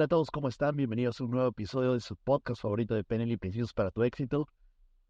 Hola a todos, ¿cómo están? Bienvenidos a un nuevo episodio de su podcast favorito de PNL y Principios para tu éxito.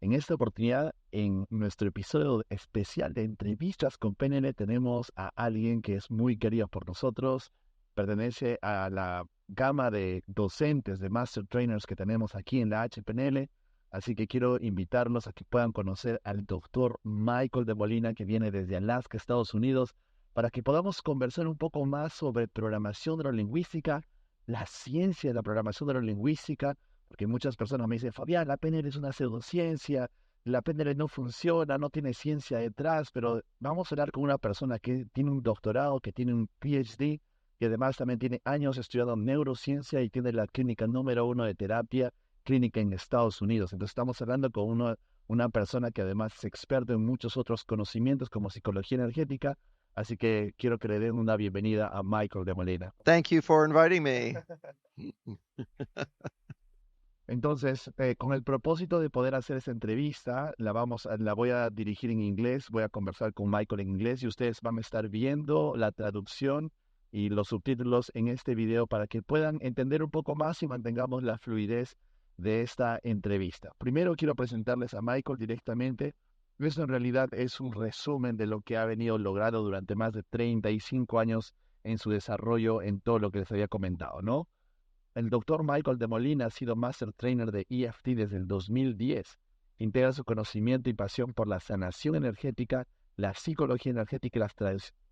En esta oportunidad, en nuestro episodio especial de entrevistas con PNL, tenemos a alguien que es muy querido por nosotros, pertenece a la gama de docentes, de Master Trainers que tenemos aquí en la HPNL, así que quiero invitarlos a que puedan conocer al doctor Michael DeMolina, que viene desde Alaska, Estados Unidos, para que podamos conversar un poco más sobre programación neurolingüística, la ciencia de la programación neurolingüística, porque muchas personas me dicen, Fabián, la PNL es una pseudociencia, la PNL no funciona, no tiene ciencia detrás, pero vamos a hablar con una persona que tiene un doctorado, que tiene un PhD, y además también tiene años estudiando neurociencia y tiene la clínica número 1 de terapia clínica en Estados Unidos. Entonces estamos hablando con una persona que además es experto en muchos otros conocimientos como psicología energética, así que quiero que le den una bienvenida a Michael de Molina. Thank you for inviting me. Entonces, con el propósito de poder hacer esta entrevista, la voy a dirigir en inglés, voy a conversar con Michael en inglés y ustedes van a estar viendo la traducción y los subtítulos en este video para que puedan entender un poco más y mantengamos la fluidez de esta entrevista. Primero quiero presentarles a Michael directamente. Esto en realidad es un resumen de lo que ha venido logrando durante más de 35 años en su desarrollo en todo lo que les había comentado, ¿no? El doctor Michael DeMolina ha sido Master Trainer de EFT desde el 2010. Integra su conocimiento y pasión por la sanación energética, la psicología energética y las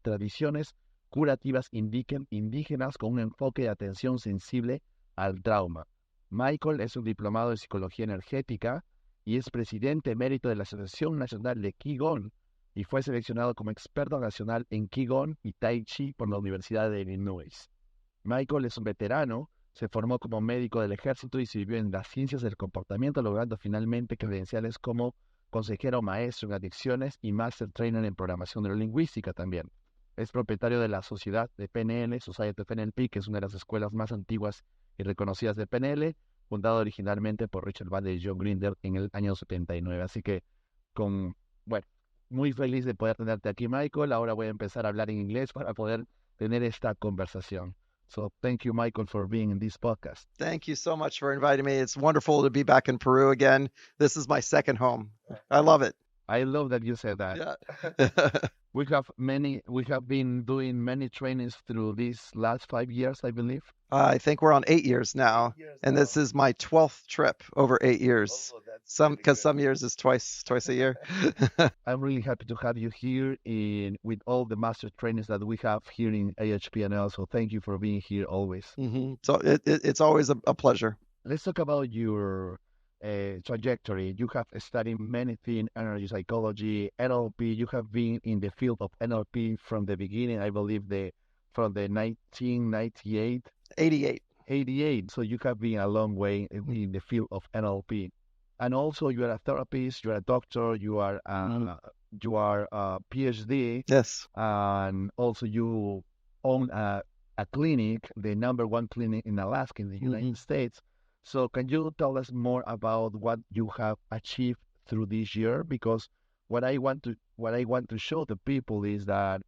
tradiciones curativas indígenas con un enfoque de atención sensible al trauma. Michael es un diplomado de psicología energética y es presidente emérito de la Asociación Nacional de Qigong y fue seleccionado como experto nacional en Qigong y Tai Chi por la Universidad de Illinois. Michael es un veterano. Se formó como médico del ejército y sirvió en las ciencias del comportamiento, logrando finalmente credenciales como consejero maestro en adicciones y Master Trainer en programación neurolingüística también. Es propietario de la sociedad de PNL, Society of NLP, que es una de las escuelas más antiguas y reconocidas de PNL, fundada originalmente por Richard Bandler y John Grinder en el año 79. Así que, bueno, muy feliz de poder tenerte aquí, Michael. Ahora voy a empezar a hablar en inglés para poder tener esta conversación. So thank you, Michael, for being in this podcast. Thank you so much for inviting me. It's wonderful to be back in Peru again. This is my second home. I love it. I love that you said that. Yeah. We have been doing many trainings through these last 5 years, I believe. I think we're on 8 years now, and this is my 12th trip over 8 years. Because some years is twice a year. I'm really happy to have you here with all the master trainings that we have here in AHPNL. So thank you for being here always. Mm-hmm. So it's always a pleasure. Let's talk about your trajectory. You have studied many things, energy psychology, NLP. You have been in the field of NLP from the beginning, I believe, from the 1998. 88. So you have been a long way in the field of NLP. And also you are a therapist, you are a doctor, you are a PhD. Yes. And also you own a clinic, the number 1 clinic in Alaska in the United States. So can you tell us more about what you have achieved through this year? Because what I want to show the people is that,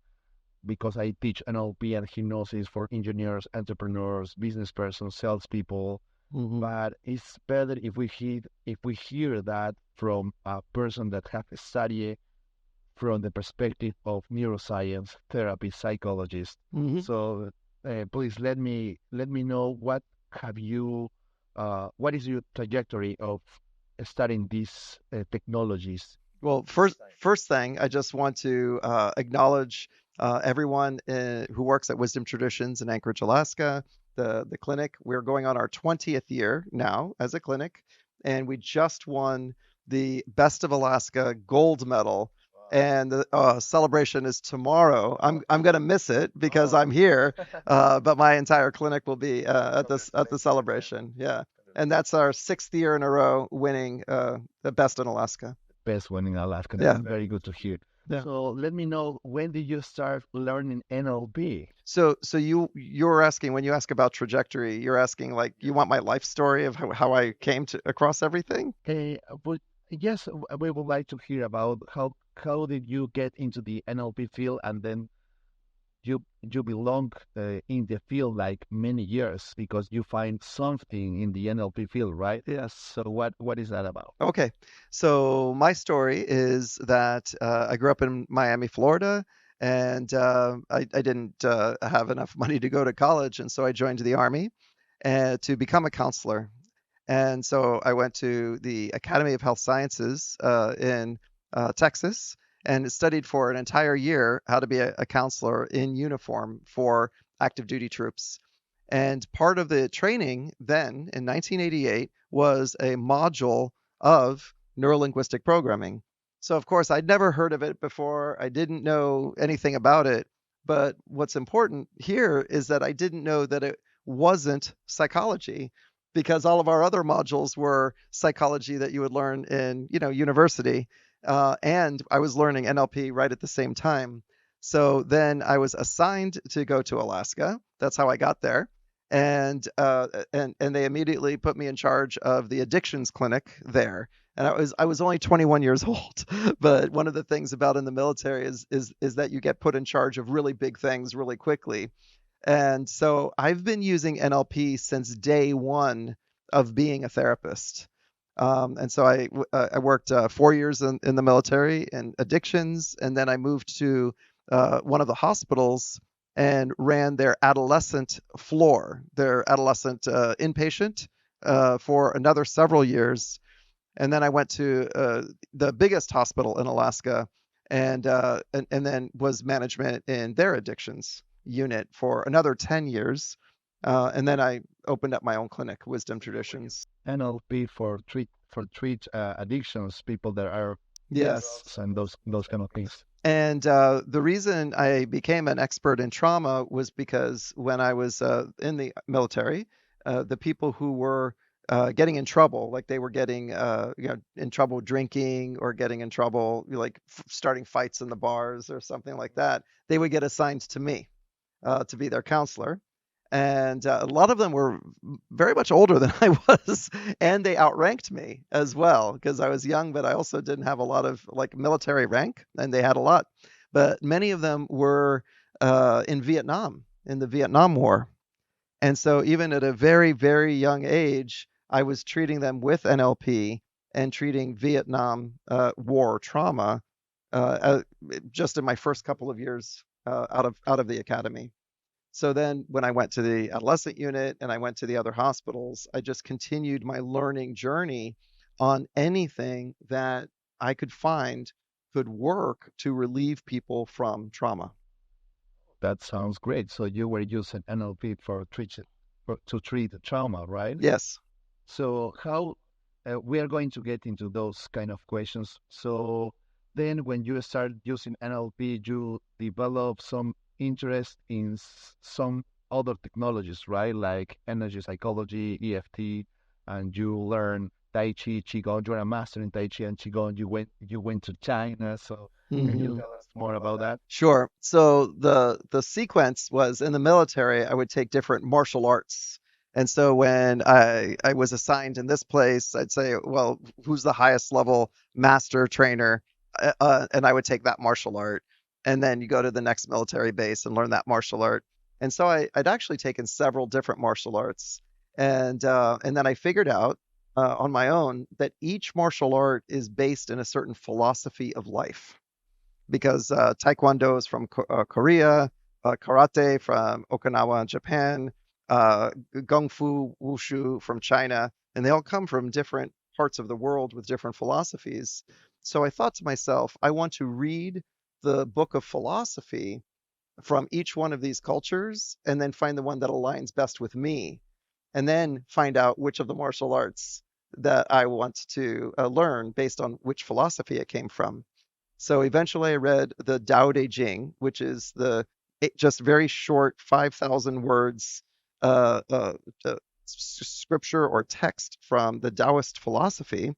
because I teach NLP and hypnosis for engineers, entrepreneurs, business persons, salespeople, but it's better if we hear that from a person that have studied from the perspective of neuroscience, therapy, psychologist. So please let me know what is your trajectory of studying these technologies? Well, first thing, I just want to acknowledge everyone who works at Wisdom Traditions in Anchorage, Alaska, the clinic. We're going on our 20th year now as a clinic, and we just won the Best of Alaska gold medal. And the celebration is tomorrow. I'm going to miss it because I'm here, but my entire clinic will be at the celebration. Yeah, and that's our 6th year in a row winning the Best in Alaska. Best one in Alaska. Yeah. That's very good to hear. Yeah. So let me know, when did you start learning NLP? So you're asking, when you ask about trajectory, you're asking, like, you want my life story of how I came across everything? But yes, we would like to hear about how did you get into the NLP field, and then you belong in the field like many years because you find something in the NLP field, right? Yes. So what is that about? Okay. So my story is that I grew up in Miami, Florida, and I didn't have enough money to go to college, and so I joined the Army to become a counselor. And so I went to the Academy of Health Sciences in Texas and studied for an entire year how to be a counselor in uniform for active duty troops. And part of the training then in 1988 was a module of neurolinguistic programming. So, of course, I'd never heard of it before. I didn't know anything about it. But what's important here is that I didn't know that it wasn't psychology because all of our other modules were psychology that you would learn in, university. And I was learning NLP right at the same time. So then I was assigned to go to Alaska. That's how I got there. And they immediately put me in charge of the addictions clinic there. And I was only 21 years old, but one of the things about in the military is that you get put in charge of really big things really quickly. And so I've been using NLP since day one of being a therapist. And so I worked 4 years in the military in addictions, and then I moved to one of the hospitals and ran their adolescent floor, their adolescent inpatient for another several years. And then I went to the biggest hospital in Alaska and then was management in their addictions unit for another 10 years. And then I opened up my own clinic, Wisdom Traditions. NLP for treat addictions, people that are Yes. drugs and those kind of things. And the reason I became an expert in trauma was because when I was in the military, the people who were getting in trouble, like they were getting in trouble drinking or getting in trouble, like starting fights in the bars or something like that, they would get assigned to me to be their counselor. And a lot of them were very much older than I was, and they outranked me as well because I was young, but I also didn't have a lot of like military rank, and they had a lot. But many of them were in Vietnam, in the Vietnam War. And so even at a very, very young age, I was treating them with NLP and treating Vietnam War trauma just in my first couple of years out of the academy. So then when I went to the adolescent unit and I went to the other hospitals, I just continued my learning journey on anything that I could find could work to relieve people from trauma. That sounds great. So you were using NLP to treat trauma, right? Yes. So how we are going to get into those kind of questions. So then when you start using NLP, you develop some interest in some other technologies, right? Like energy psychology, EFT, and you learn Tai Chi, Qigong. You're a master in Tai Chi and Qigong. You went to China. So can you Hmm. tell us more about that? Sure. So the sequence was in the military, I would take different martial arts. And so when I was assigned in this place, I'd say, well, who's the highest level master trainer? And I would take that martial art. And then you go to the next military base and learn that martial art. And so I'd actually taken several different martial arts. And then I figured out on my own that each martial art is based in a certain philosophy of life because Taekwondo is from Korea, Karate from Okinawa, Japan, Kung Fu, Wushu from China, and they all come from different parts of the world with different philosophies. So I thought to myself, I want to read the book of philosophy from each one of these cultures and then find the one that aligns best with me, and then find out which of the martial arts that I want to learn based on which philosophy it came from. So eventually I read the Tao Te Ching, which is the just very short 5,000 words uh, uh, scripture or text from the Taoist philosophy.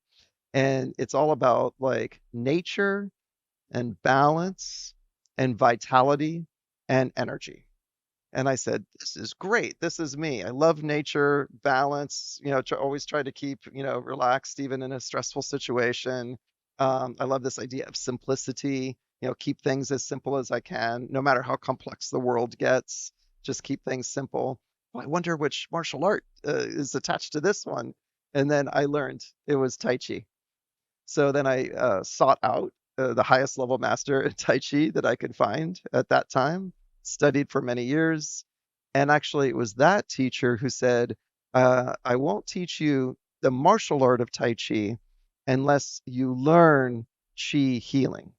And it's all about like nature and balance and vitality and energy. And I said, this is great. This is me. I love nature, balance, always try to keep, relaxed even in a stressful situation. I love this idea of simplicity, keep things as simple as I can, no matter how complex the world gets. Just keep things simple. Well, I wonder which martial art is attached to this one. And then I learned it was Tai Chi. So then I sought out the highest level master in Tai Chi that I could find at that time, studied for many years. And actually, it was that teacher who said, I won't teach you the martial art of Tai Chi unless you learn Chi healing.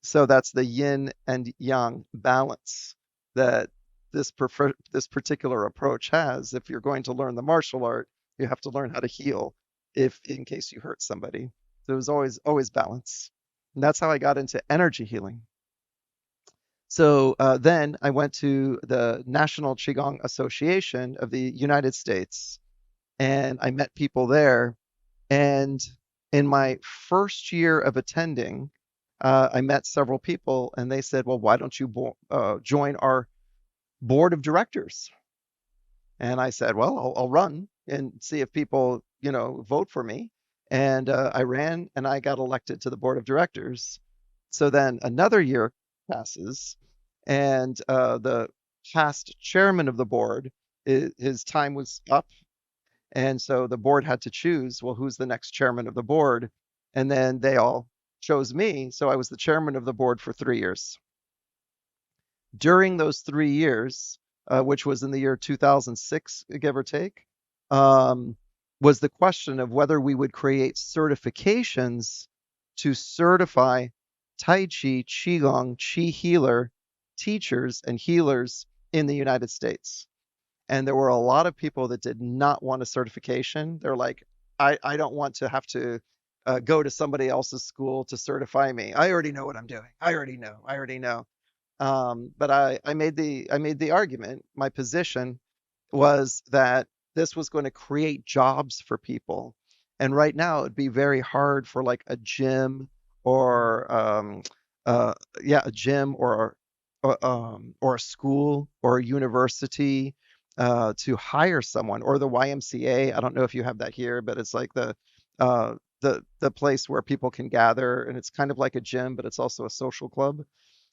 So that's the yin and yang balance that this particular approach has. If you're going to learn the martial art, you have to learn how to heal if in case you hurt somebody. So it was always balance. And that's how I got into energy healing. So then I went to the National Qigong Association of the United States, and I met people there. And in my first year of attending, I met several people, and they said, "Well, why don't you join our board of directors?" And I said, "Well, I'll run and see if people, vote for me." And I ran, and I got elected to the board of directors. So then another year passes, and the past chairman of the board, his time was up, and so the board had to choose, well, who's the next chairman of the board? And then they all chose me. So I was the chairman of the board for 3 years. During those 3 years, which was in the year 2006, give or take, was the question of whether we would create certifications to certify Tai Chi, Qigong, Qi healer teachers and healers in the United States. And there were a lot of people that did not want a certification. They're like, I don't want to have to go to somebody else's school to certify me. I already know what I'm doing. I already know. But I made the argument. My position was that this was going to create jobs for people. And right now it'd be very hard for like a gym or a gym or a school or a university to hire someone, or the YMCA. I don't know if you have that here, but it's like the place where people can gather, and it's kind of like a gym, but it's also a social club.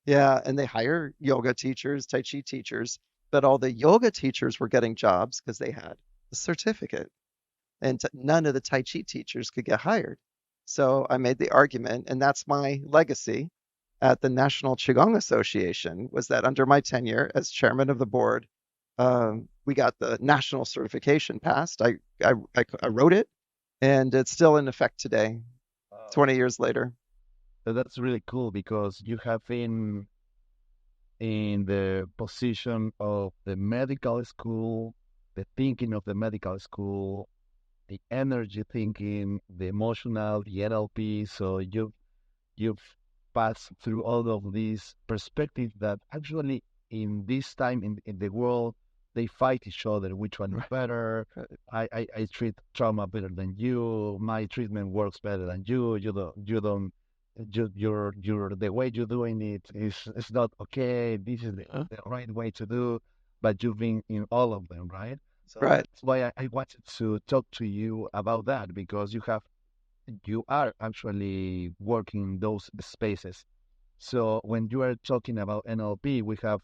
Yeah, and they hire yoga teachers, Tai Chi teachers, but all the yoga teachers were getting jobs because they had a certificate, and none of the Tai Chi teachers could get hired. So I made the argument, and that's my legacy at the National Qigong Association, was that under my tenure as chairman of the board, we got the national certification passed. I wrote it, and it's still in effect today, Wow. 20 years later. So that's really cool because you have been in the position of the medical school, the thinking of the medical school, the energy thinking, the emotional, the NLP. So you've passed through all of these perspectives that actually in this time in the world they fight each other. Which one is Right. better? I treat trauma better than you. My treatment works better than you. You're the way you're doing it is not okay. This is the right way to do, but you've been in all of them, right? So Right. that's why I wanted to talk to you about that because you are actually working in those spaces. So when you are talking about NLP, we have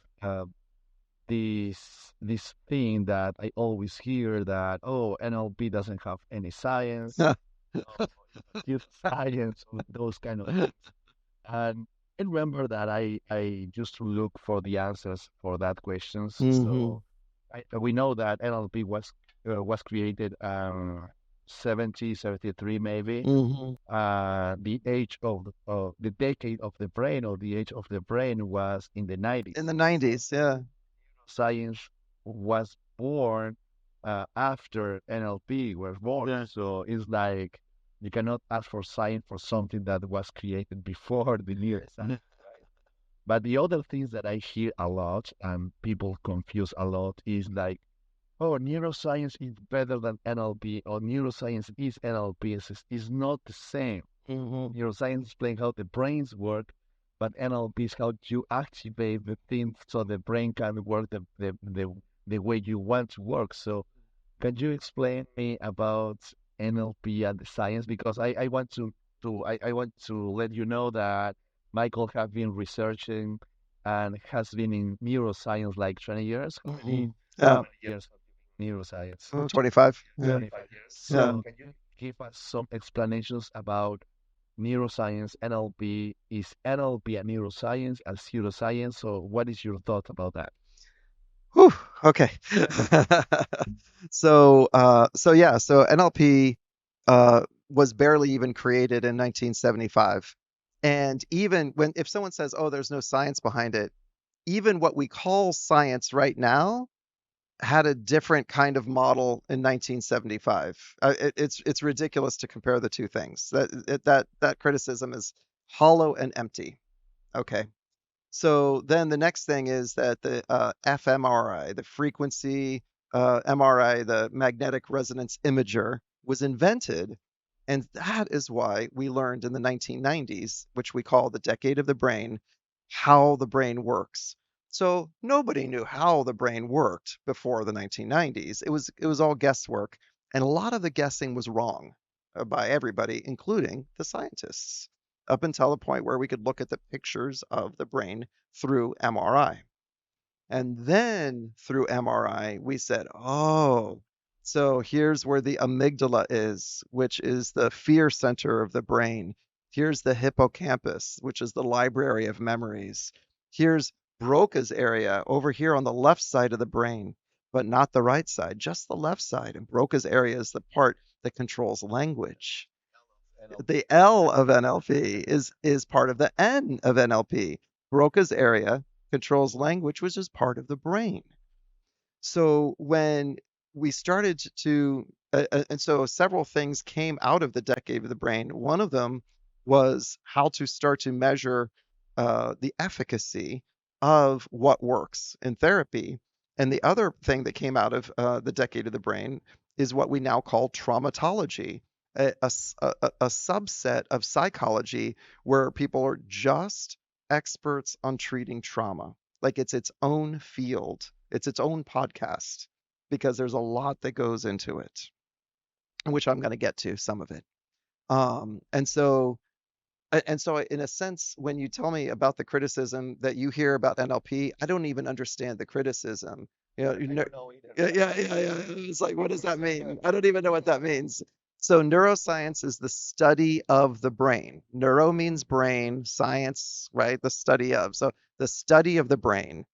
this thing that I always hear that NLP doesn't have any science, oh, use science, those kind of things. And I remember that I used to look for the answers for that questions. Hmm. So we know that NLP was created 73 maybe. Hmm. The age of the decade of the brain or the age of the brain was in the 90s. In the 90s, yeah. Science was born after NLP was born. Yeah. So it's like you cannot ask for science for something that was created before the neuroscience. But the other things that I hear a lot and people confuse a lot is like, oh, neuroscience is better than NLP, or neuroscience is NLP. It's not the same. Hmm. Neuroscience explains how the brains work, but NLP is how you activate the things so the brain can work the way you want to work. So can you explain me about NLP and the science? Because I want to I want to let you know that Michael have been researching and has been in neuroscience like 20 years. How Hmm. many, Yeah. how many years have you been in neuroscience? 25. Yeah. 25 years. Yeah. So can you give us some explanations about neuroscience, NLP? Is NLP a neuroscience, a pseudoscience? So what is your thought about that? Whew, okay. So NLP was barely even created in 1975. And even when if someone says, "Oh, there's no science behind it," even what we call science right now had a different kind of model in 1975. It's ridiculous to compare the two things. That criticism is hollow and empty. Okay. So then the next thing is that the fMRI, the frequency MRI, the magnetic resonance imager, was invented. And that is why we learned in the 1990s, which we call the decade of the brain, how the brain works. So nobody knew how the brain worked before the 1990s. It was all guesswork, and a lot of the guessing was wrong by everybody, including the scientists, up until the point where we could look at the pictures of the brain through MRI. And then through MRI, we said, oh, so here's where the amygdala is, which is the fear center of the brain. Here's the hippocampus, which is the library of memories. Here's Broca's area over here on the left side of the brain, but not the right side, just the left side. And Broca's area is the part that controls language. The L of NLP is part of the N of NLP. Broca's area controls language, which is part of the brain. So when we started to, and so several things came out of the decade of the brain. One of them was how to start to measure the efficacy of what works in therapy. And the other thing that came out of the decade of the brain is what we now call traumatology, a subset of psychology where people are just experts on treating trauma. Like it's its own field, it's its own podcast because there's a lot that goes into it, which I'm going to get to some of it. And so in a sense, when you tell me about the criticism that you hear about NLP, I don't even understand the criticism. I don't know either. Yeah. It's like, what does that mean? I don't even know what that means. So neuroscience is the study of the brain. Neuro means brain, science, right? The study of. So the study of the brain.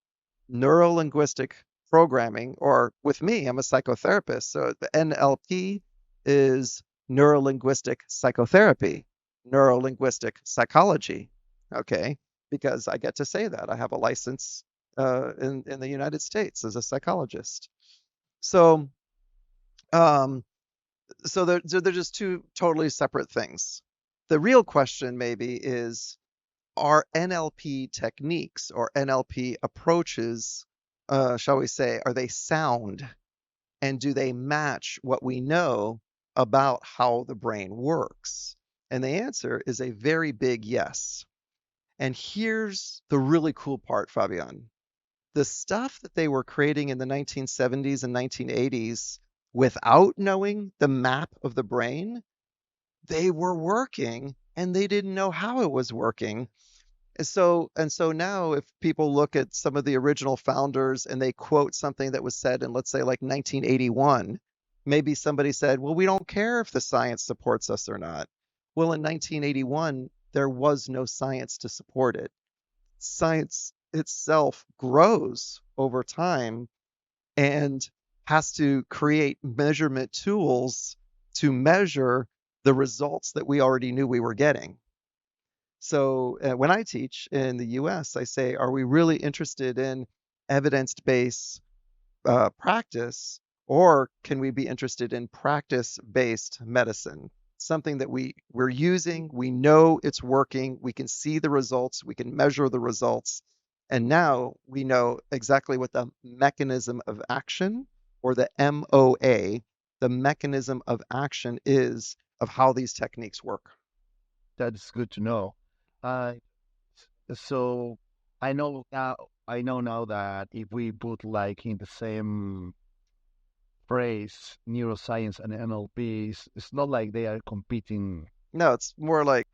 Neuro-linguistic programming, or with me, I'm a psychotherapist. So the NLP is neuro-linguistic psychotherapy, neuro-linguistic psychology. Okay, because I get to say that I have a license in the United States as a psychologist. So um, they're just two totally separate things. The real question maybe is, are NLP techniques or NLP approaches, shall we say, are they sound? And do they match what we know about how the brain works? And the answer is a very big yes. And here's the really cool part, Fabian. The stuff that they were creating in the 1970s and 1980s without knowing the map of the brain, they were working and they didn't know how it was working. And so now if people look at some of the original founders and they quote something that was said in, let's say, like 1981, maybe somebody said, well, we don't care if the science supports us or not. Well, in 1981, there was no science to support it. Science itself grows over time and has to create measurement tools to measure the results that we already knew we were getting. So when I teach in the US, I say, are we really interested in evidence-based practice, or can we be interested in practice-based medicine? Something that we're using, we know it's working, we can see the results, we can measure the results, and now we know exactly what the mechanism of action, or the MOA, the mechanism of action is of how these techniques work. That is good to know. Uh, so I know now that if we put like in the same phrase neuroscience and NLP, it's not like they are competing. No, it's more like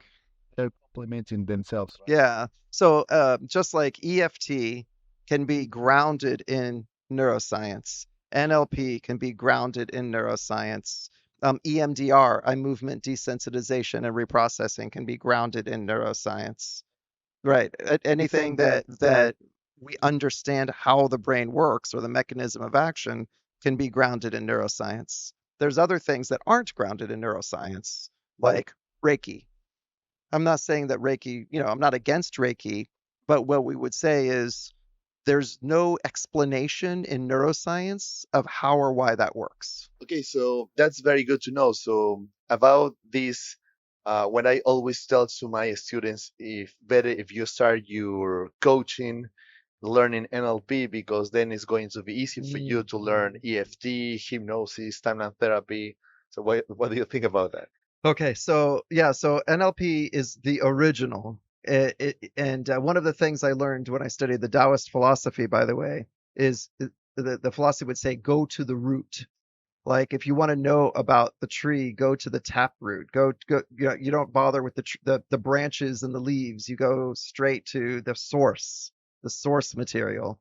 They're implementing themselves, right? Yeah. So just like EFT can be grounded in neuroscience, NLP can be grounded in neuroscience. EMDR, eye movement desensitization and reprocessing, can be grounded in neuroscience. Right. Anything that we understand how the brain works or the mechanism of action can be grounded in neuroscience. There's other things that aren't grounded in neuroscience, like Reiki. I'm not saying that Reiki, I'm not against Reiki, but what we would say is there's no explanation in neuroscience of how or why that works. Okay, so that's very good to know. So about this, when I always tell to my students, if better if you start your coaching, learning NLP, because then it's going to be easy for you to learn EFT, hypnosis, timeline therapy. So what do you think about that? Okay, so yeah, so NLP is the original. And one of the things I learned when I studied the Taoist philosophy, by the way, is the philosophy would say, go to the root. Like if you want to know about the tree, go to the tap root. Go. You don't bother with the branches and the leaves. You go straight to the source material.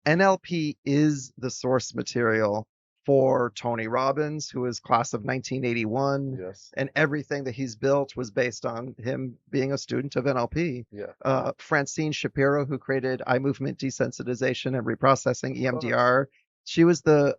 NLP is the source material for Tony Robbins, who is class of 1981, Yes. and everything that he's built was based on him being a student of NLP. Yeah. Francine Shapiro, who created eye movement desensitization and reprocessing, EMDR, she was the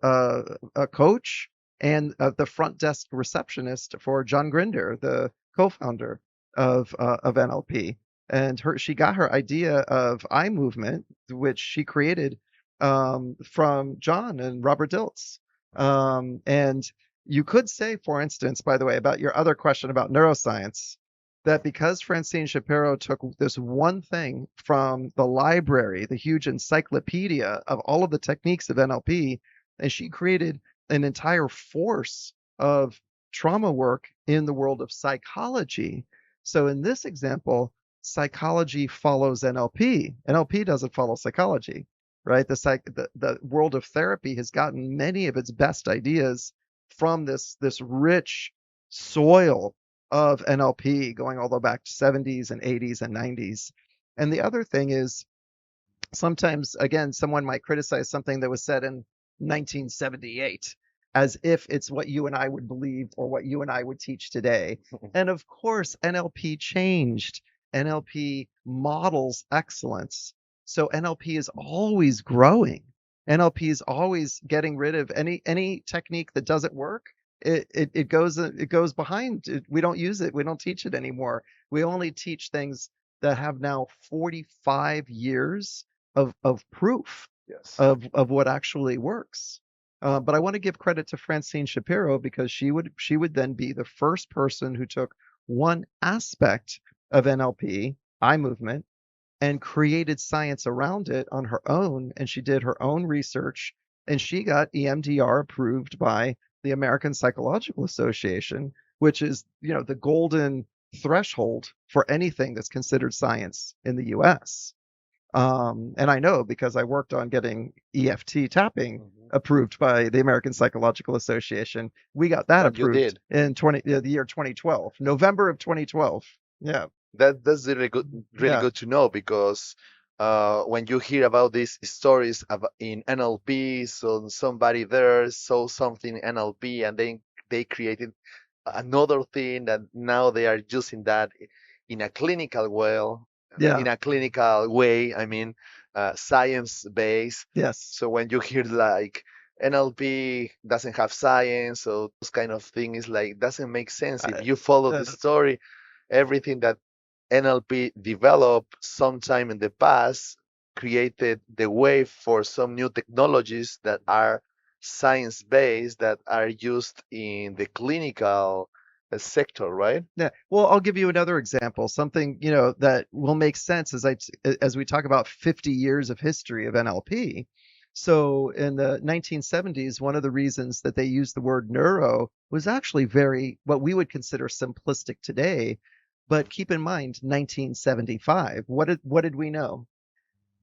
a coach and the front desk receptionist for John Grinder, the co-founder of NLP. And she got her idea of eye movement, which she created from John and Robert Dilts. And you could say, for instance, by the way, about your other question about neuroscience, that because Francine Shapiro took this one thing from the library, the huge encyclopedia of all of the techniques of NLP, and she created an entire force of trauma work in the world of psychology. So in this example, psychology follows NLP. NLP doesn't follow psychology, right? The world of therapy has gotten many of its best ideas from this rich soil of NLP going all the way back to 70s and 80s and 90s. And the other thing is sometimes, again, someone might criticize something that was said in 1978 as if it's what you and I would believe or what you and I would teach today. And of course, NLP changed. NLP models excellence. So NLP is always growing. NLP is always getting rid of any technique that doesn't work. It goes behind. We don't use it. We don't teach it anymore. We only teach things that have now 45 years of proof Yes. of what actually works. But I want to give credit to Francine Shapiro because she would then be the first person who took one aspect of NLP, eye movement, and created science around it on her own. And she did her own research, and she got EMDR approved by the American Psychological Association, which is, the golden threshold for anything that's considered science in the US. And I know because I worked on getting EFT tapping approved by the American Psychological Association. We got that approved in the year 2012, November of 2012. Yeah. That's really good to know, because when you hear about these stories in NLP, so somebody there saw something in NLP and then they created another thing that now they are using that in a clinical way. I mean, science based. Yes. So when you hear like NLP doesn't have science, so those kind of things, like, doesn't make sense if you follow the story. Everything that NLP developed sometime in the past created the way for some new technologies that are science based, that are used in the clinical sector, right? Yeah. Well, I'll give you another example, something, that will make sense as we talk about 50 years of history of NLP. So in the 1970s, one of the reasons that they used the word neuro was actually very, what we would consider simplistic today. But keep in mind, 1975, what did we know?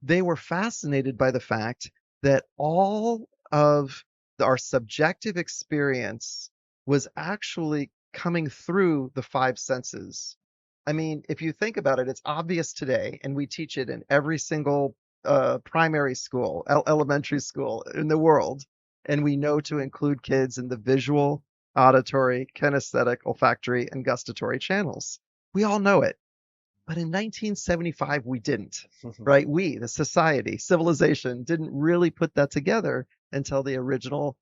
They were fascinated by the fact that all of our subjective experience was actually coming through the five senses. I mean, if you think about it, it's obvious today, and we teach it in every single primary school, elementary school in the world, and we know to include kids in the visual, auditory, kinesthetic, olfactory, and gustatory channels. We all know it. But in 1975, we didn't, right? We, the society, civilization, didn't really put that together until the original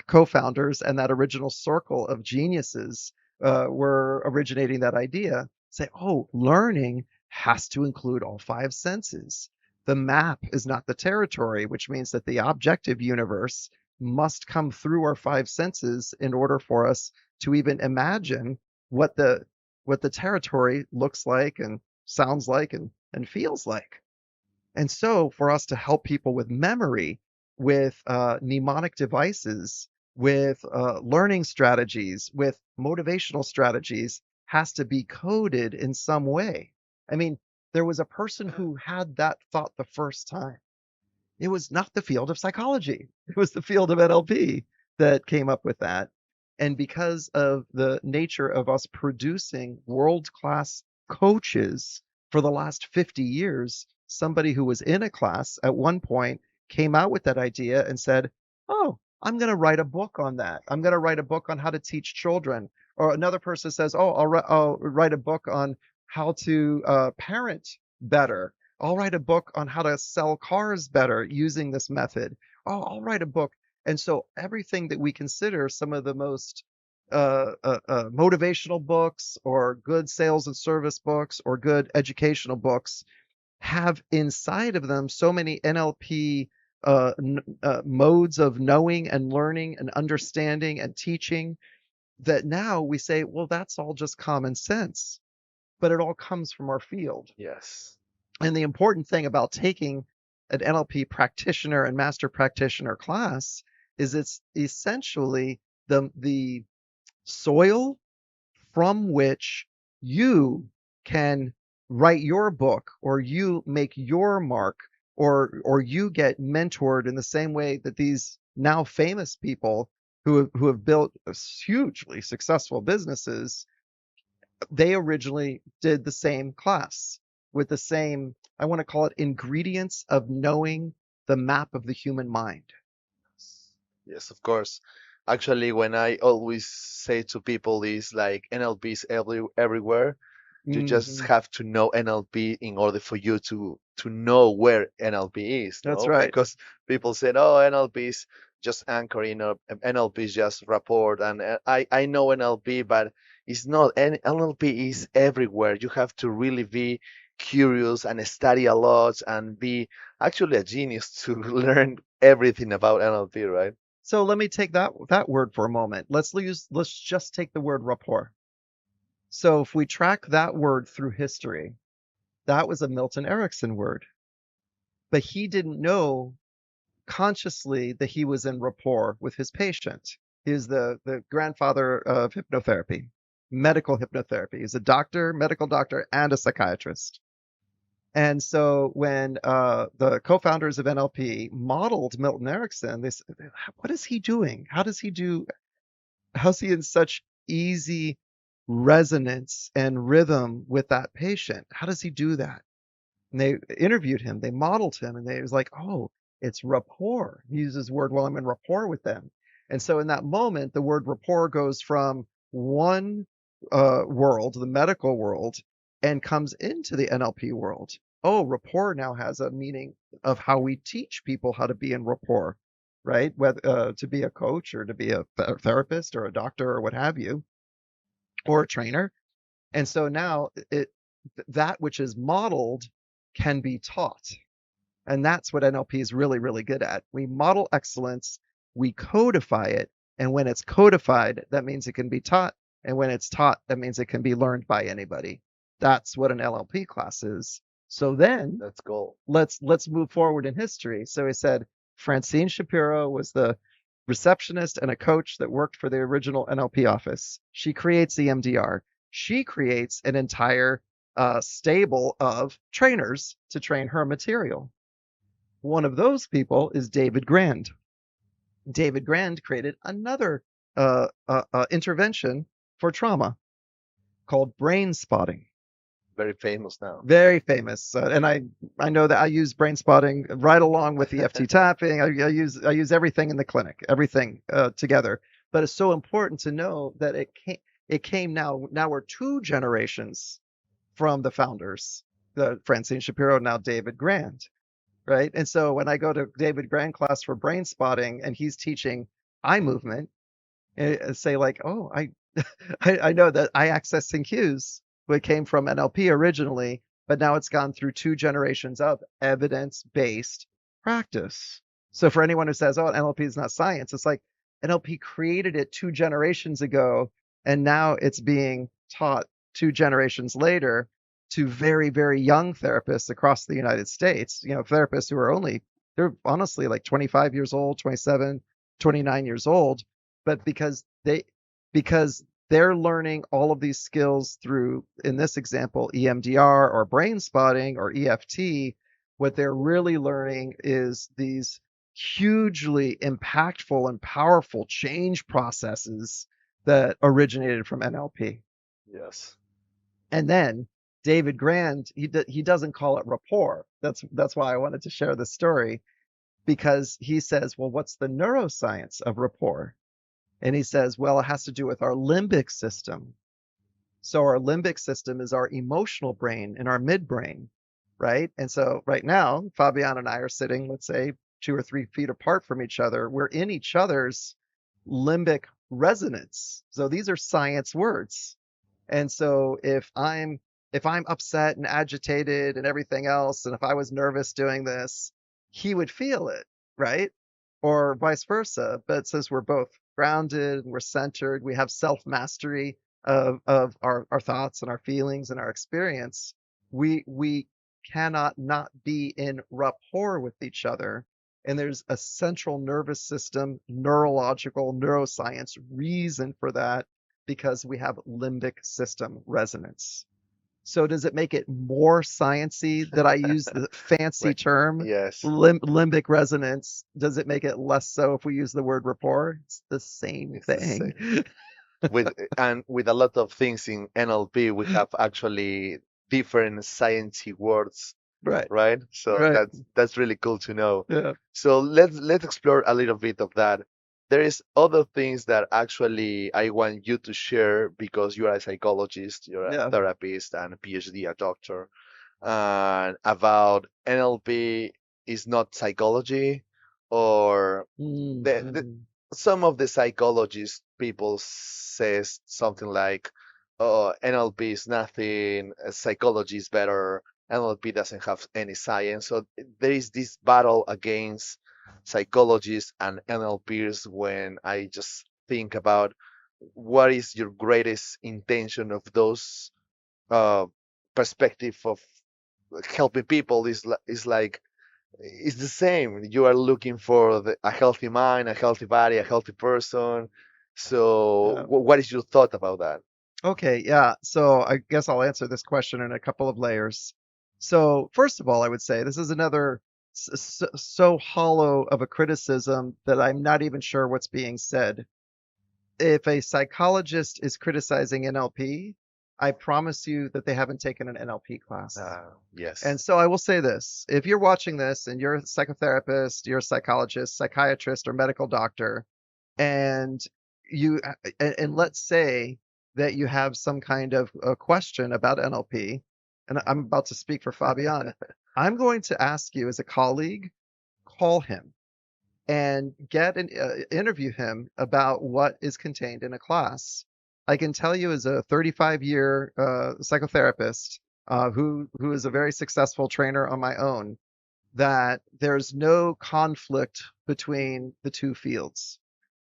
co-founders and that original circle of geniuses were originating that idea. Say, oh, learning has to include all five senses. The map is not the territory, which means that the objective universe must come through our five senses in order for us to even imagine what the territory looks like and sounds like and feels like. And so for us to help people with memory, with mnemonic devices, with learning strategies, with motivational strategies, has to be coded in some way. I mean, there was a person who had that thought the first time. It was not the field of psychology. It was the field of NLP that came up with that. And because of the nature of us producing world-class coaches for the last 50 years, somebody who was in a class at one point came out with that idea and said, oh, I'm going to write a book on that. I'm going to write a book on how to teach children. Or another person says, oh, I'll write a book on how to parent better. I'll write a book on how to sell cars better using this method. Oh, I'll write a book. And so everything that we consider some of the most motivational books or good sales and service books or good educational books have inside of them so many NLP modes of knowing and learning and understanding and teaching that now we say, well, that's all just common sense, but it all comes from our field. Yes. And the important thing about taking an NLP practitioner and master practitioner class is it's essentially the soil from which you can write your book, or you make your mark, or you get mentored in the same way that these now famous people who have built hugely successful businesses, they originally did the same class with the same, I want to call it, ingredients of knowing the map of the human mind. Yes, of course. Actually, when I always say to people is like NLP is everywhere. You just Mhm. have to know NLP in order for you to know where NLP is, That's no? right. Because people said, "Oh, NLP is just anchoring, or NLP is just rapport." And I know NLP, but it's not. NLP is everywhere. You have to really be curious and study a lot and be actually a genius to learn everything about NLP, right? So let me take that word for a moment. Let's just take the word rapport. So if we track that word through history, that was a Milton Erickson word, but he didn't know consciously that he was in rapport with his patient. He is the grandfather of hypnotherapy, medical hypnotherapy. He's a doctor, medical doctor, and a psychiatrist. And so when the co-founders of NLP modeled Milton Erickson, they said, what is he doing? How's he in such easy resonance and rhythm with that patient? How does he do that? And they interviewed him, they modeled him, and they was like, oh, it's rapport. He uses the word, well, I'm in rapport with them. And so in that moment, the word rapport goes from one world, the medical world, and comes into the NLP world. Oh, rapport now has a meaning of how we teach people how to be in rapport, right? Whether to be a coach or to be a therapist or a doctor or what have you, or a trainer. And so now that which is modeled can be taught. And that's what NLP is really, really good at. We model excellence, we codify it, and when it's codified, that means it can be taught. And when it's taught, that means it can be learned by anybody. That's what an NLP class is. So then That's cool. let's move forward in history. So he said Francine Shapiro was the receptionist and a coach that worked for the original NLP office. She creates the MDR. She creates an entire stable of trainers to train her material. One of those people is David Grand. David Grand created another intervention for trauma. called brain spotting. Very famous now. Very famous. And I know that I use brain spotting right along with EFT tapping. I use everything in the clinic, everything together. But it's so important to know that it came now we're 2 generations from the founders, the Francine Shapiro, now David Grand, right? And so when I go to David Grand class for brain spotting and he's teaching eye movement, and say like, oh, I know that eye accessing cues, it came from NLP originally, but now it's gone through 2 generations of evidence-based practice. So for anyone who says, oh, NLP is not science, it's like NLP created it 2 generations ago, and now it's being taught 2 generations later to very, very young therapists across the United States. Therapists who are they're honestly like 25 years old, 27, 29 years old, but because they're learning all of these skills through, in this example, EMDR or brain spotting or EFT, what they're really learning is these hugely impactful and powerful change processes that originated from NLP. Yes. And then David Grand, he doesn't call it rapport. That's why I wanted to share this story, because he says, well, what's the neuroscience of rapport? And he says, well, it has to do with our limbic system. So our limbic system is our emotional brain and our midbrain, right? And so right now, Fabián and I are sitting, let's say, 2 or 3 feet apart from each other. We're in each other's limbic resonance. So these are science words. And so if I'm upset and agitated and everything else, and if I was nervous doing this, he would feel it, right? Or vice versa. But since we're both grounded and we're centered, we have self-mastery of our thoughts and our feelings and our experience, we cannot not be in rapport with each other. And there's a central nervous system, neurological, neuroscience reason for that, because we have limbic system resonance. So does it make it more sciencey that I use the fancy term? Yes. Limbic resonance. Does it make it less so if we use the word rapport? It's the same thing. With a lot of things in NLP, we have actually different sciencey words, right? So Right. that's really cool to know. Yeah. So let's explore a little bit of that. There is other things that actually I want you to share, because you are a psychologist, you're a therapist and a PhD, a doctor, about NLP is not psychology, or some of the psychologist people says something like, oh, NLP is nothing, psychology is better, NLP doesn't have any science. So there is this battle against psychologists and NLPers when I just think about what is your greatest intention of those perspective of helping people is like it's the same. You are looking for a healthy mind, a healthy body, a healthy person. So what is your thought about that? Okay, yeah. So I guess I'll answer this question in a couple of layers. So first of all, I would say this is another so hollow of a criticism that I'm not even sure what's being said. If a psychologist is criticizing NLP, I promise you that they haven't taken an NLP class. Yes. And so I will say this. If you're watching this and you're a psychotherapist, you're a psychologist, psychiatrist, or medical doctor, and let's say that you have some kind of a question about NLP, and I'm about to speak for Fabián, I'm going to ask you as a colleague, call him and interview him about what is contained in a class. I can tell you, as a 35-year psychotherapist who is a very successful trainer on my own, that there's no conflict between the 2 fields.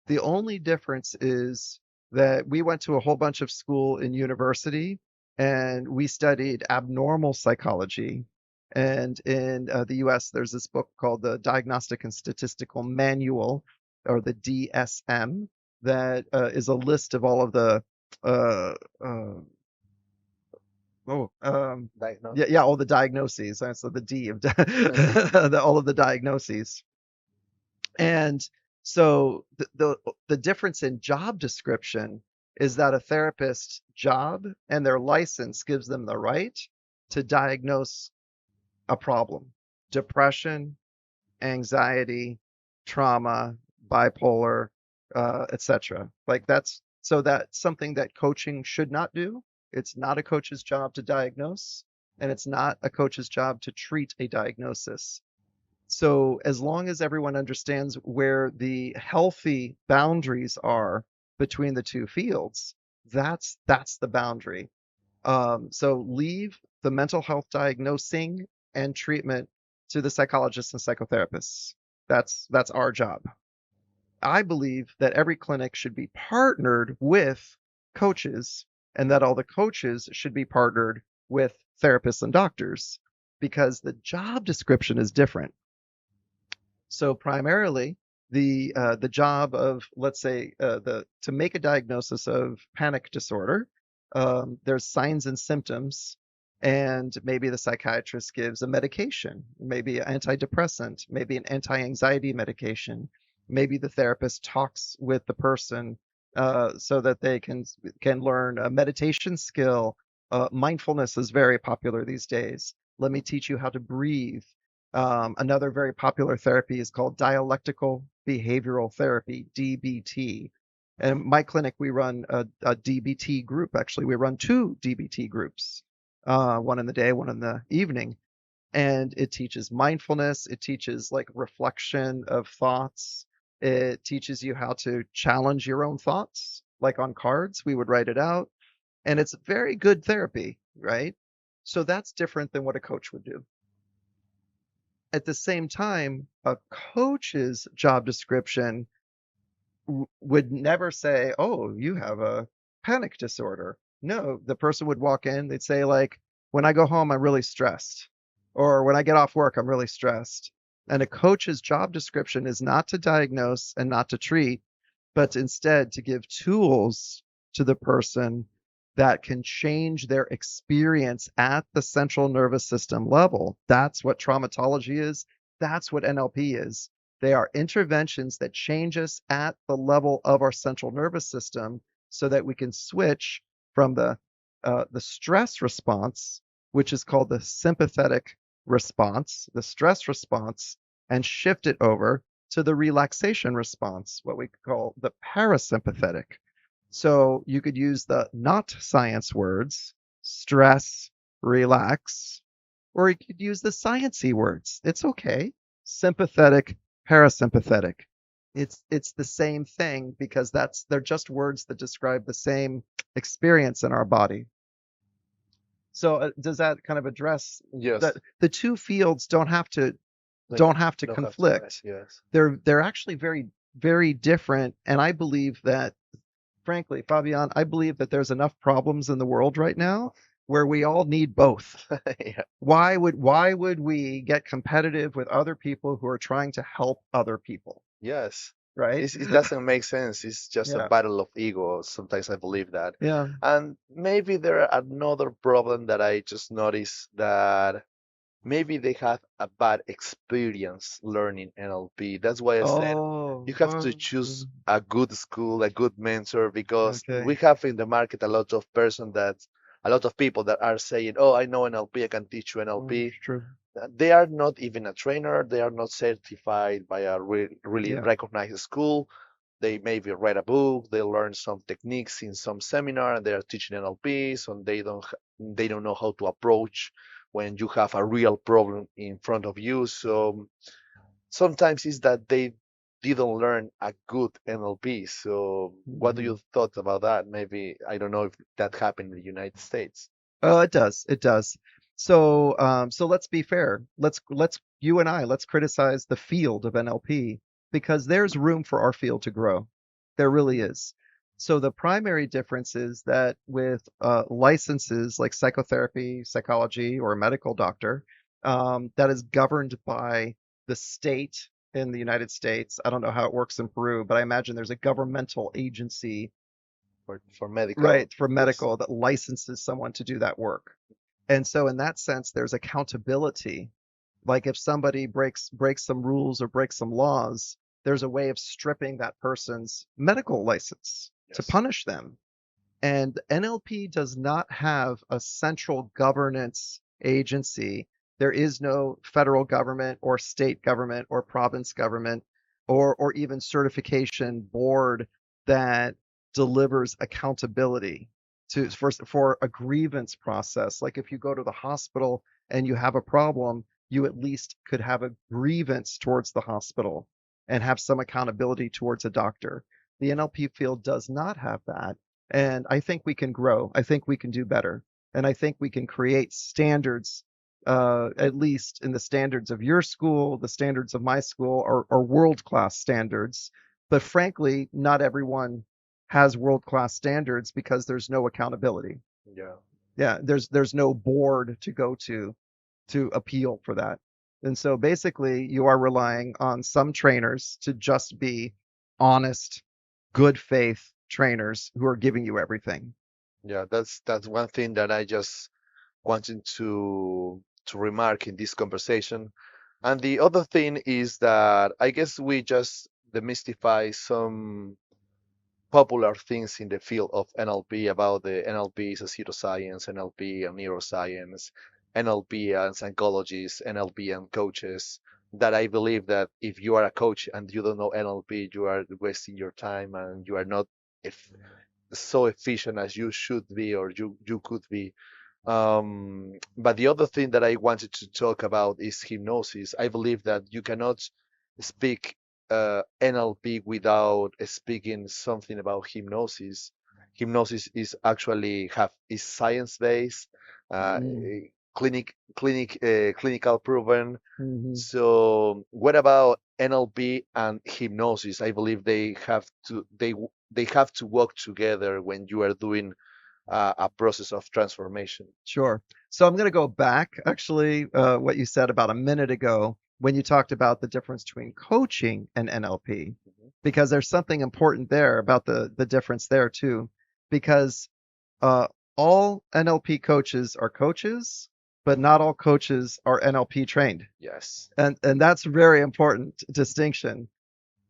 The only difference is that we went to a whole bunch of school in university and we studied abnormal psychology. And in the US, there's this book called the Diagnostic and Statistical Manual, or the DSM, that is a list of all of the all the diagnoses. So the D of all of the diagnoses. And so the difference in job description is that a therapist's job and their license gives them the right to diagnose a problem, depression, anxiety, trauma, bipolar, etc. Like that's something that coaching should not do. It's not a coach's job to diagnose, and it's not a coach's job to treat a diagnosis. So as long as everyone understands where the healthy boundaries are between the two fields, that's the boundary. So leave the mental health diagnosing and treatment to the psychologists and psychotherapists. That's our job. I believe that every clinic should be partnered with coaches, and that all the coaches should be partnered with therapists and doctors, because the job description is different. So primarily, the job of, let's say, to make a diagnosis of panic disorder, there's signs and symptoms, and maybe the psychiatrist gives a medication, maybe an antidepressant, maybe an anti-anxiety medication. Maybe the therapist talks with the person so that they can learn a meditation skill. Mindfulness is very popular these days. Let me teach you how to breathe. Another very popular therapy is called dialectical behavioral therapy, DBT. And in my clinic, we run a DBT group. Actually, we run two DBT groups, one in the day, one in the evening. And it teaches mindfulness. It teaches like reflection of thoughts. It teaches you how to challenge your own thoughts, like on cards. We would write it out. And it's very good therapy, right? So that's different than what a coach would do. At the same time, a coach's job description would never say, "Oh, you have a panic disorder." No, the person would walk in, they'd say, like, "When I go home, I'm really stressed," or "When I get off work, I'm really stressed." And a coach's job description is not to diagnose and not to treat, but instead to give tools to the person that can change their experience at the central nervous system level. That's what traumatology is. That's what NLP is. They are interventions that change us at the level of our central nervous system so that we can switch from the stress response, which is called the sympathetic response, the stress response, and shift it over to the relaxation response, what we call the parasympathetic. So you could use the not science words, stress, relax, or you could use the sciencey words. It's okay. Sympathetic, parasympathetic. It's the same thing, because they're just words that describe the same experience in our body. So does that kind of address Yes. that the two fields don't have to Don't have to conflict? yes. They're actually very, very different. And I believe that, frankly, Fabián, I believe that there's enough problems in the world right now where we all need both. Yeah. Why would we get competitive with other people who are trying to help other people, Yes. right? It doesn't make sense. It's just a Yeah. battle of ego. Sometimes I believe that. Yeah. And maybe there are another problem that I just noticed, that maybe they have a bad experience learning NLP. That's why I said you have to choose a good school, a good mentor, because Okay. we have in the market a lot of people that are saying, "Oh, I know NLP, I can teach you NLP." True. They are not even a trainer. They are not certified by a really Yeah. recognized school. They maybe read a book, they learn some techniques in some seminar, and they are teaching NLP, so they don't know how to approach when you have a real problem in front of you. So sometimes it's that they didn't learn a good NLP. So what do you thought about that? Maybe, I don't know if that happened in the United States. Oh, it does. It does. So, so let's be fair. Let's you and I, let's criticize the field of NLP, because there's room for our field to grow. There really is. So the primary difference is that with licenses like psychotherapy, psychology, or a medical doctor, that is governed by the state in the United States. I don't know how it works in Peru, but I imagine there's a governmental agency, For medical. right, for Yes. medical, that licenses someone to do that work. And so in that sense, there's accountability. Like if somebody breaks some rules or breaks some laws, there's a way of stripping that person's medical license to Yes. punish them. And NLP does not have a central governance agency. There is no federal government or state government or province government or even certification board that delivers accountability for a grievance process. Like if you go to the hospital and you have a problem, you at least could have a grievance towards the hospital and have some accountability towards a doctor. The NLP field does not have that. And I think we can grow. I think we can do better. And I think we can create standards, at least in the standards of your school, the standards of my school are world-class standards. But frankly, not everyone has world-class standards because there's no accountability. Yeah. Yeah, there's no board to go to appeal for that. And so basically, you are relying on some trainers to just be honest, good faith trainers who are giving you everything. Yeah, that's one thing that I just wanted to remark in this conversation. And the other thing is that I guess we just demystify some popular things in the field of NLP about the NLP is a pseudoscience, NLP and neuroscience, NLP and psychologists, NLP and coaches. That I believe that if you are a coach and you don't know NLP, you are wasting your time and you are not if so efficient as you should be or you could be. But the other thing that I wanted to talk about is hypnosis. I believe that you cannot speak NLP without speaking something about hypnosis. Hypnosis is actually have is science based, uh, Mm. clinical proven. Mm-hmm. So what about NLP and hypnosis? I believe they have to work together when you are doing a process of transformation. Sure. So I'm going to go back, actually, what you said about a minute ago when you talked about the difference between coaching and NLP, Mhm. because there's something important there about the difference there too, because uh, all NLP coaches are coaches, but not all coaches are NLP trained, Yes. and that's a very important distinction.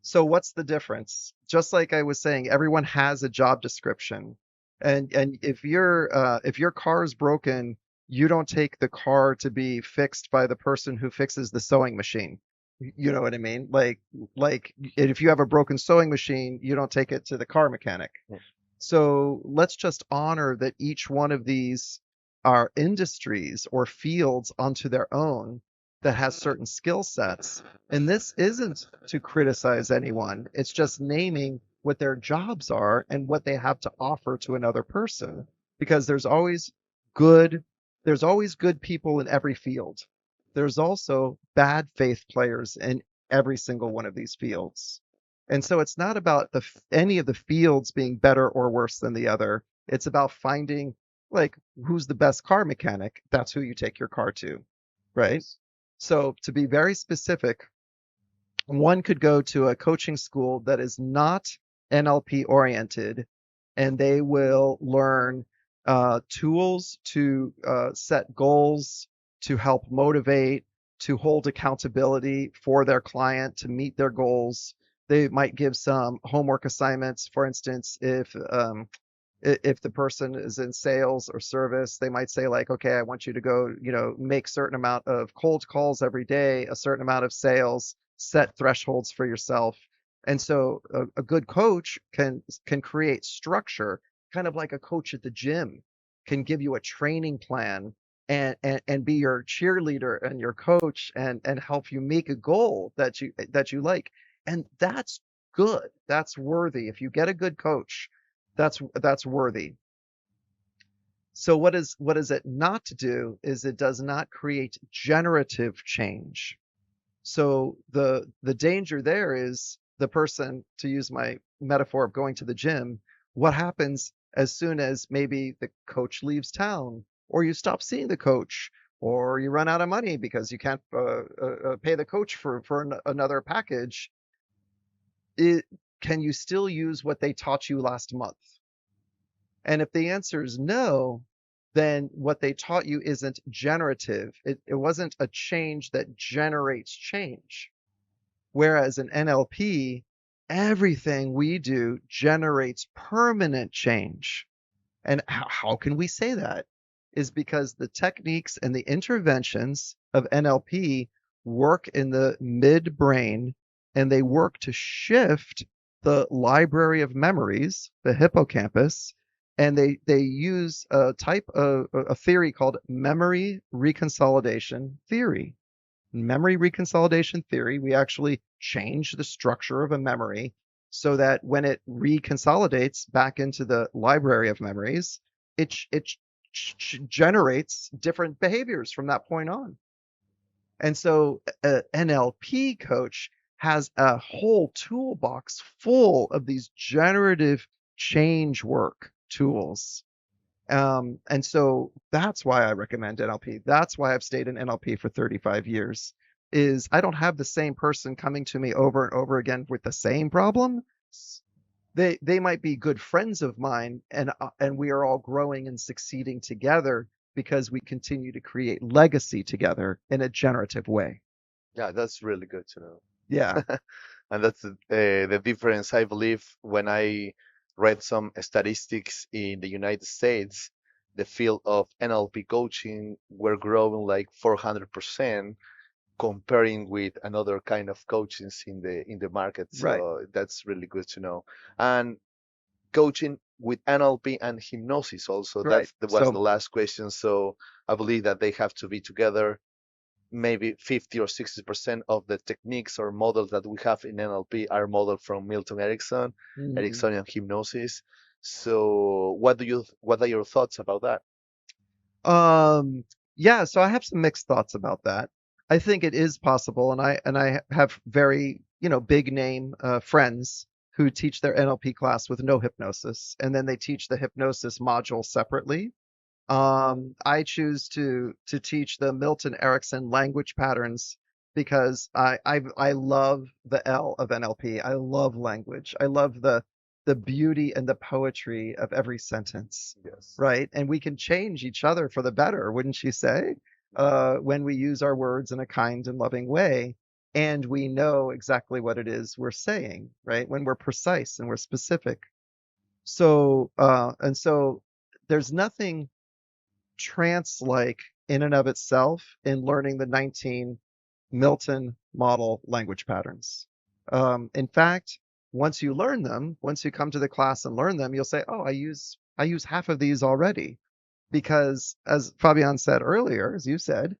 So what's the difference? Just like I was saying, everyone has a job description. And if your car is broken, you don't take the car to be fixed by the person who fixes the sewing machine. You know what I mean? Like if you have a broken sewing machine, you don't take it to the car mechanic. Mm. So let's just honor that each one of these are industries or fields onto their own that has certain skill sets. And this isn't to criticize anyone, it's just naming what their jobs are and what they have to offer to another person. Because good, there's always good people in every field. There's also bad faith players in every single one of these fields. And so it's not about any of the fields being better or worse than the other. It's about finding like who's the best car mechanic. That's who you take your car to, right? Yes. So to be very specific, one could go to a coaching school that is not NLP oriented, and they will learn tools to set goals, to help motivate, to hold accountability for their client to meet their goals. They might give some homework assignments. For instance, if the person is in sales or service, they might say like, okay, I want you to go, make certain amount of cold calls every day, a certain amount of sales, set thresholds for yourself. And so a good coach can create structure, kind of like a coach at the gym can give you a training plan and be your cheerleader and your coach and help you make a goal that you like. And that's good. That's worthy. If you get a good coach, that's worthy. So what is it not to do is it does not create generative change. So the danger there is the person, to use my metaphor of going to the gym, what happens as soon as maybe the coach leaves town, or you stop seeing the coach, or you run out of money because you can't pay the coach for another package. Can you still use what they taught you last month? And if the answer is no, then what they taught you isn't generative. It wasn't a change that generates change. Whereas in NLP, everything we do generates permanent change. And how can we say that? Is because the techniques and the interventions of NLP work in the midbrain, and they work to shift the library of memories, the hippocampus, and they use a type of a theory called memory reconsolidation theory. Memory reconsolidation theory, we actually change the structure of a memory so that when it reconsolidates back into the library of memories, it generates different behaviors from that point on. And so an NLP coach has a whole toolbox full of these generative change work tools. And so that's why I recommend NLP. That's why I've stayed in NLP for 35 years. Is I don't have the same person coming to me over and over again with the same problem. They might be good friends of mine, and we are all growing and succeeding together because we continue to create legacy together in a generative way. Yeah, that's really good to know. Yeah. And that's the difference, I believe, when I read some statistics in the United States, the field of NLP coaching were growing like 400% comparing with another kind of coachings in the market. Right. So that's really good to know. And coaching with NLP and hypnosis also, Right. that was So the last question. So I believe that they have to be together. Maybe 50 or 60% of the techniques or models that we have in NLP are modeled from Milton Erickson, mhm. Ericksonian hypnosis. So what are your thoughts about that? Yeah, so I have some mixed thoughts about that. I think it is possible, and I have very, big name friends who teach their NLP class with no hypnosis, and then they teach the hypnosis module separately. I choose to teach the Milton Erickson language patterns because I love the L of NLP. I love language. I love the beauty and the poetry of every sentence, Yes. right? And we can change each other for the better, wouldn't you say? When we use our words in a kind and loving way, and we know exactly what it is we're saying, right? When we're precise and we're specific. So there's nothing trance-like in and of itself in learning the 19 Milton model language patterns. In fact, once you learn them, once you come to the class and learn them, you'll say, "Oh, I use half of these already," because as Fabián said earlier, as you said,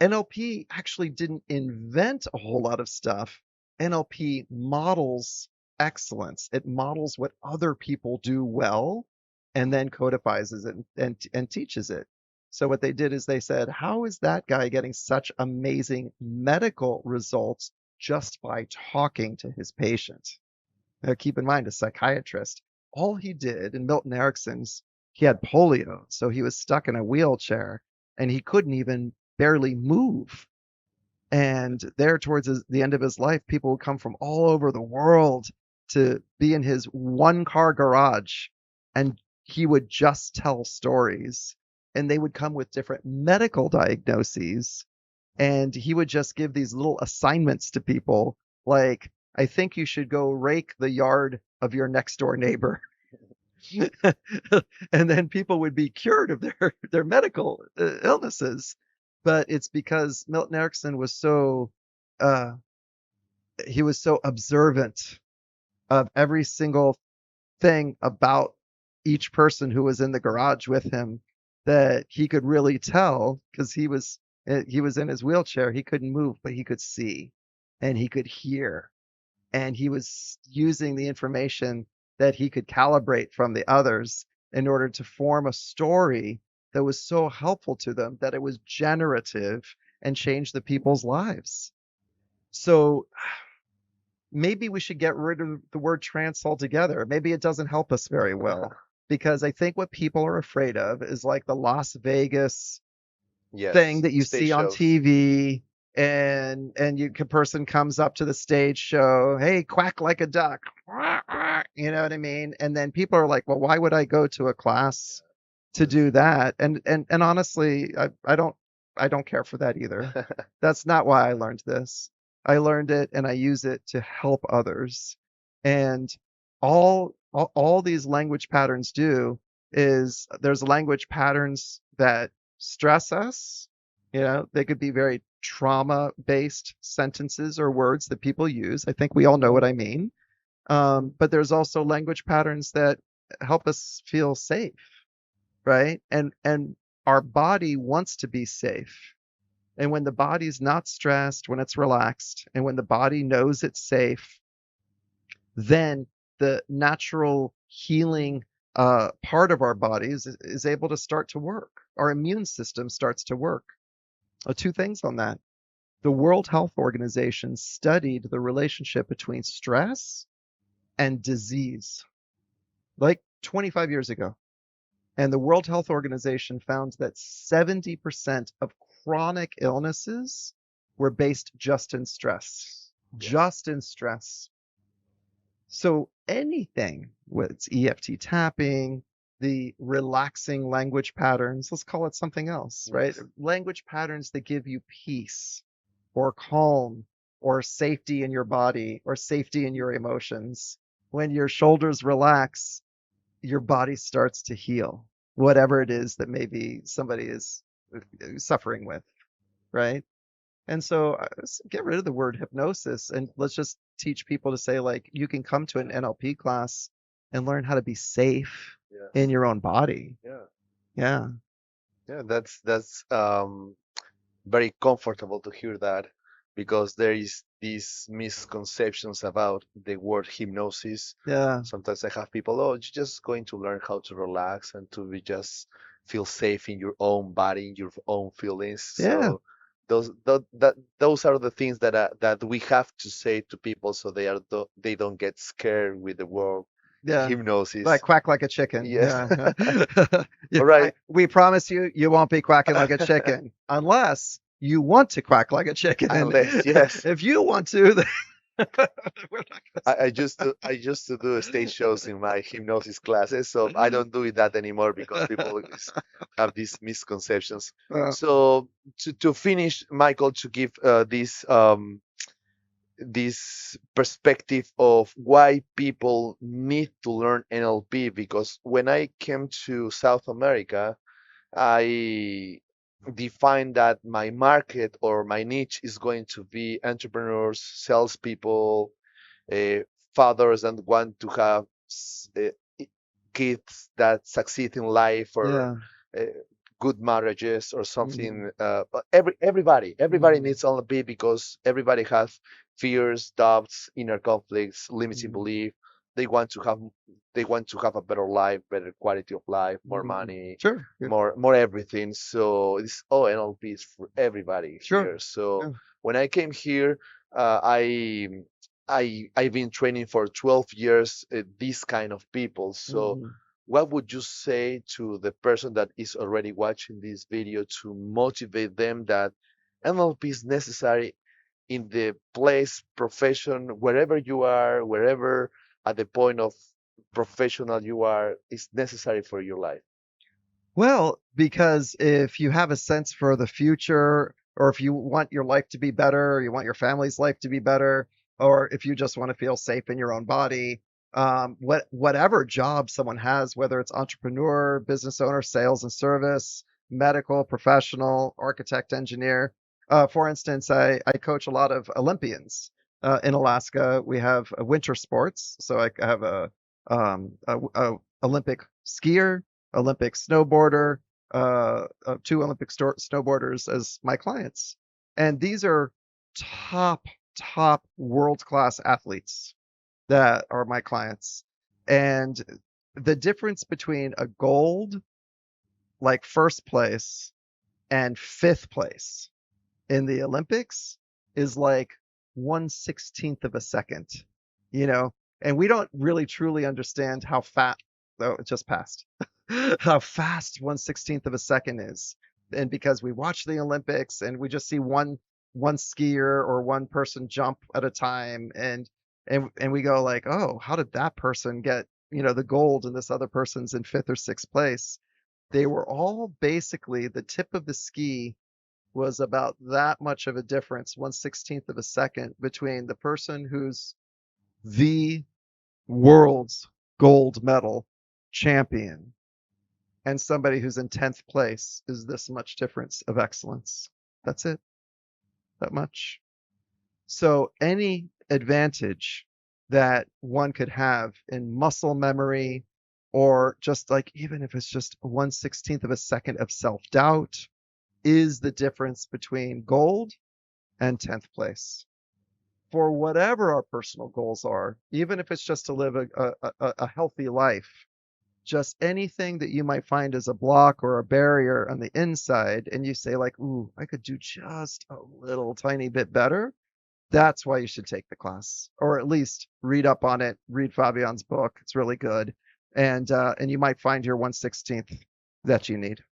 NLP actually didn't invent a whole lot of stuff. NLP models excellence. It models what other people do well and then codifies it and teaches it. So what they did is they said, how is that guy getting such amazing medical results just by talking to his patient? Now, keep in mind, a psychiatrist, all he did in Milton Erickson's, he had polio, so he was stuck in a wheelchair and he couldn't even barely move. And there, towards the end of his life, people would come from all over the world to be in his one-car garage, and he would just tell stories. And they would come with different medical diagnoses, and he would just give these little assignments to people, like, I think you should go rake the yard of your next door neighbor. And then people would be cured of their medical illnesses. But it's because Milton Erickson was so he was so observant of every single thing about each person who was in the garage with him that he could really tell, because he was in his wheelchair, he couldn't move, but he could see and he could hear, and he was using the information that he could calibrate from the others in order to form a story that was so helpful to them that it was generative and changed the people's lives. So maybe we should get rid of the word trance altogether. Maybe it doesn't help us very well, because I think what people are afraid of is like the Las Vegas thing that you see on TV, and a person comes up to the stage show, hey, quack like a duck, you know what I mean? And then people are like, well, why would I go to a class to do that? And honestly, I don't care for that either. That's not why I learned this. I learned it and I use it to help others. And all all these language patterns do is there's language patterns that stress us. They could be very trauma-based sentences or words that people use. I think we all know what I mean. But there's also language patterns that help us feel safe, right? And our body wants to be safe. And when the body's not stressed, when it's relaxed, and when the body knows it's safe, then the natural healing part of our bodies is able to start to work. Our immune system starts to work. Two things on that. The World Health Organization studied the relationship between stress and disease like 25 years ago. And the World Health Organization found that 70% of chronic illnesses were based just in stress. Just in stress. So anything, whether it's EFT tapping, the relaxing language patterns, let's call it something else, right? Language patterns that give you peace or calm or safety in your body or safety in your emotions. When your shoulders relax, your body starts to heal, whatever it is that maybe somebody is suffering with, right? And so let's get rid of the word hypnosis and let's just teach people to say, like, you can come to an NLP class and learn how to be safe in your own body. Yeah. That's very comfortable to hear that, because there is these misconceptions about the word hypnosis. Yeah. Sometimes I have people, oh, you're just going to learn how to relax and to be just feel safe in your own body, in your own feelings. Yeah. So those are the things that we have to say to people, so they don't get scared with the word hypnosis. Like quack like a chicken. Yes. Yeah. All right. We promise you won't be quacking like a chicken unless you want to quack like a chicken. Unless, yes. If you want to, then we're not gonna I used to do stage shows in my hypnosis classes, so I don't do that anymore because people have these misconceptions. So to finish, Michael, to give this perspective of why people need to learn NLP, because when I came to South America, I defined that my market or my niche is going to be entrepreneurs, salespeople, fathers that want to have kids that succeed in life, or good marriages or something. But everybody needs NLP, because everybody has fears, doubts, inner conflicts, limiting belief. They want to have a better life, better quality of life, more money, more everything. So it's NLP is for everybody here. So when I came here, I've been training for 12 years these kind of people. So what would you say to the person that is already watching this video to motivate them that NLP is necessary in the place, profession, wherever you are, wherever at the point of professional you are, is necessary for your life? Well, because if you have a sense for the future, or if you want your life to be better, or you want your family's life to be better, or if you just want to feel safe in your own body, whatever job someone has, whether it's entrepreneur, business owner, sales and service, medical, professional, architect, engineer. For instance, I coach a lot of Olympians. In Alaska, we have winter sports. So I have a Olympic skier, Olympic snowboarder, two Olympic snowboarders as my clients. And these are top world-class athletes that are my clients. And the difference between a gold, like first place, and fifth place in the Olympics is like 1/16th of a second, and we don't really truly understand how fast, though it just passed, how fast 1/16th of a second is. And because we watch the Olympics and we just see one skier or one person jump at a time, and we go like, oh, how did that person get, the gold and this other person's in fifth or sixth place? They were all basically, the tip of the ski was about that much of a difference, 1/16th of a second, between the person who's the world's gold medal champion and somebody who's in 10th place is this much difference of excellence. That's it. That much. So any advantage that one could have in muscle memory, or just like even if it's just 1/16 of a second of self-doubt, is the difference between gold and 10th place. For whatever our personal goals are, even if it's just to live a healthy life, just anything that you might find as a block or a barrier on the inside, and you say like, ooh, I could do just a little tiny bit better, that's why you should take the class, or at least read up on it, read Fabián's book. It's really good. And you might find your 1/16 that you need.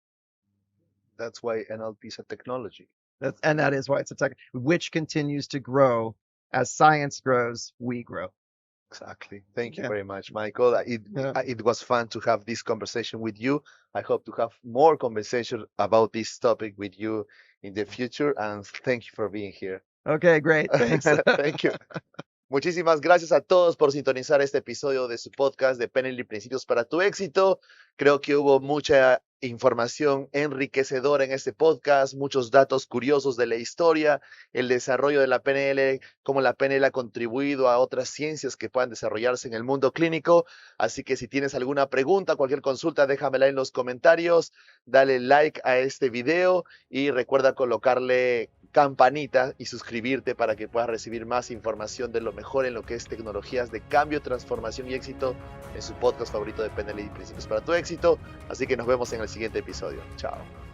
That's why NLP is a technology. And that is why it's a tech, which continues to grow. As science grows, we grow. Exactly. Thank you Yeah. very much, Michael. Yeah. It was fun to have this conversation with you. I hope to have more conversation about this topic with you in the future. And thank you for being here. Okay, great. Thanks. Thank you. Muchísimas gracias a todos por sintonizar este episodio de su podcast de PNL y Principios para tu Éxito. Creo que hubo mucha información enriquecedora en este podcast, muchos datos curiosos de la historia, el desarrollo de la PNL, cómo la PNL ha contribuido a otras ciencias que puedan desarrollarse en el mundo clínico. Así que si tienes alguna pregunta, cualquier consulta, déjamela en los comentarios, dale like a este video y recuerda colocarle campanita y suscribirte para que puedas recibir más información de lo mejor en lo que es tecnologías de cambio, transformación y éxito en su podcast favorito de PNL y Principios para tu Éxito. Así que nos vemos en el siguiente episodio. Chao.